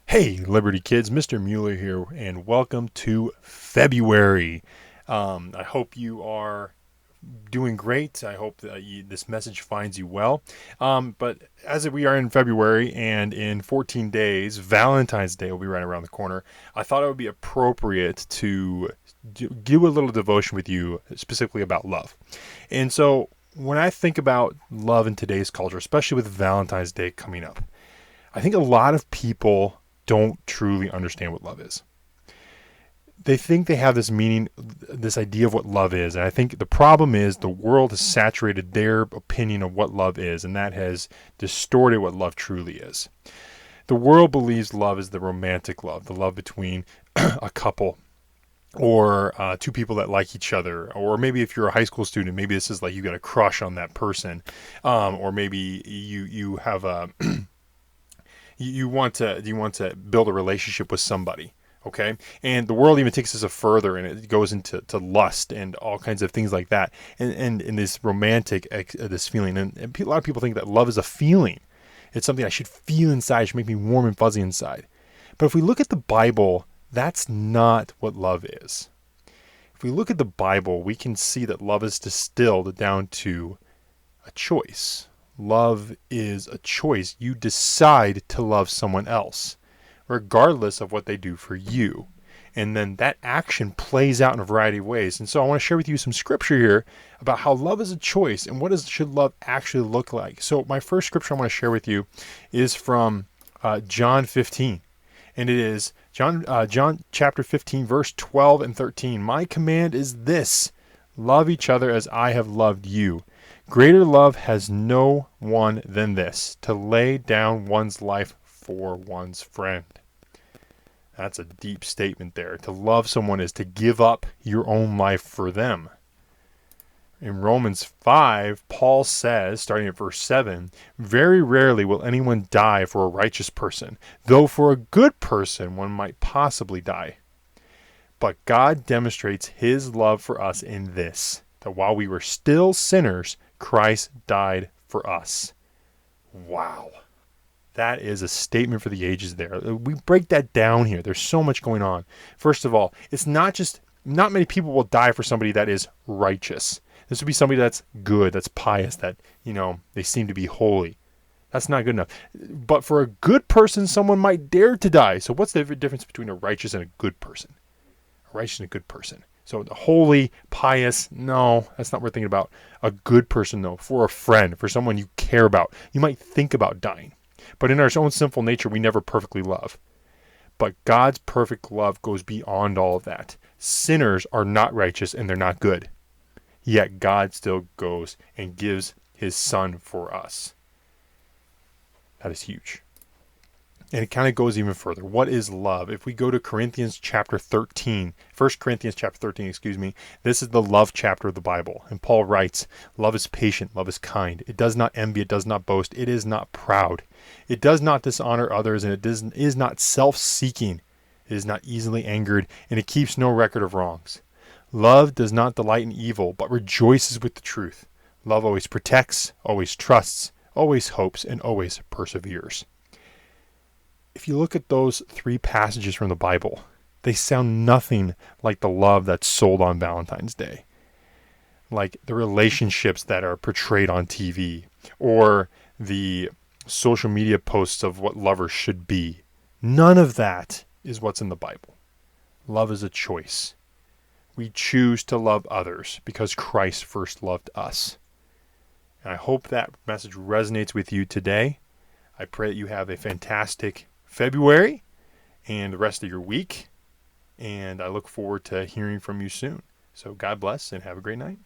Hey, Liberty Kids, Mr. Mueller here, and welcome to February. I hope you are doing great. I hope that this message finds you well. But as we are in February and in 14 days, Valentine's Day will be right around the corner, I thought it would be appropriate to do a little devotion with you specifically about love. And so when I think about love in today's culture, especially with Valentine's Day coming up, I think a lot of people don't truly understand what love is. They think they have this meaning, this idea of what love is. And I think the problem is the world has saturated their opinion of what love is, and that has distorted what love truly is. The world believes love is the romantic love, the love between a couple or two people that like each other, or maybe if you're a high school student, maybe this is like you got a crush on that person, or maybe you have a you want to build a relationship with somebody, okay? And the world even takes this a further, and it goes into lust and all kinds of things like that, and this romantic this feeling, and a lot of people think that love is a feeling. It's something I should feel inside. It should make me warm and fuzzy inside. But if we look at the Bible, that's not what love is. If we look at the Bible, we can see that love is distilled down to a choice. Love is a choice. You decide to love someone else, regardless of what they do for you. And then that action plays out in a variety of ways. And so I want to share with you some scripture here about how love is a choice and should love actually look like. So my first scripture I want to share with you is from John 15. And it is John chapter 15, verse 12 and 13. My command is this: love each other as I have loved you. Greater love has no one than this, to lay down one's life for one's friend. That's a deep statement there. To love someone is to give up your own life for them. In Romans 5, Paul says, starting at verse 7, very rarely will anyone die for a righteous person, though for a good person one might possibly die. But God demonstrates his love for us in this, that while we were still sinners, Christ died for us. Wow. That is a statement for the ages there. We break that down here. There's so much going on. First of all, it's not many people will die for somebody that is righteous. This would be somebody that's good, that's pious, that, they seem to be holy. That's not good enough. But for a good person, someone might dare to die. So what's the difference between a righteous and a good person? A righteous and a good person. So the holy, pious, no, that's not what we're thinking about. A good person, though, for a friend, for someone you care about. You might think about dying. But in our own sinful nature, we never perfectly love. But God's perfect love goes beyond all of that. Sinners are not righteous and they're not good. Yet God still goes and gives his son for us. That is huge. And it kind of goes even further. What is love? If we go to Corinthians chapter 13, 1 Corinthians chapter 13, this is the love chapter of the Bible. And Paul writes, love is patient, love is kind. It does not envy, it does not boast, it is not proud. It does not dishonor others, and it is not self-seeking. It is not easily angered, and it keeps no record of wrongs. Love does not delight in evil, but rejoices with the truth. Love always protects, always trusts, always hopes, and always perseveres. If you look at those three passages from the Bible, they sound nothing like the love that's sold on Valentine's Day. Like the relationships that are portrayed on TV, or the social media posts of what lovers should be. None of that is what's in the Bible. Love is a choice. We choose to love others because Christ first loved us. And I hope that message resonates with you today. I pray that you have a fantastic February and the rest of your week. And I look forward to hearing from you soon. So God bless and have a great night.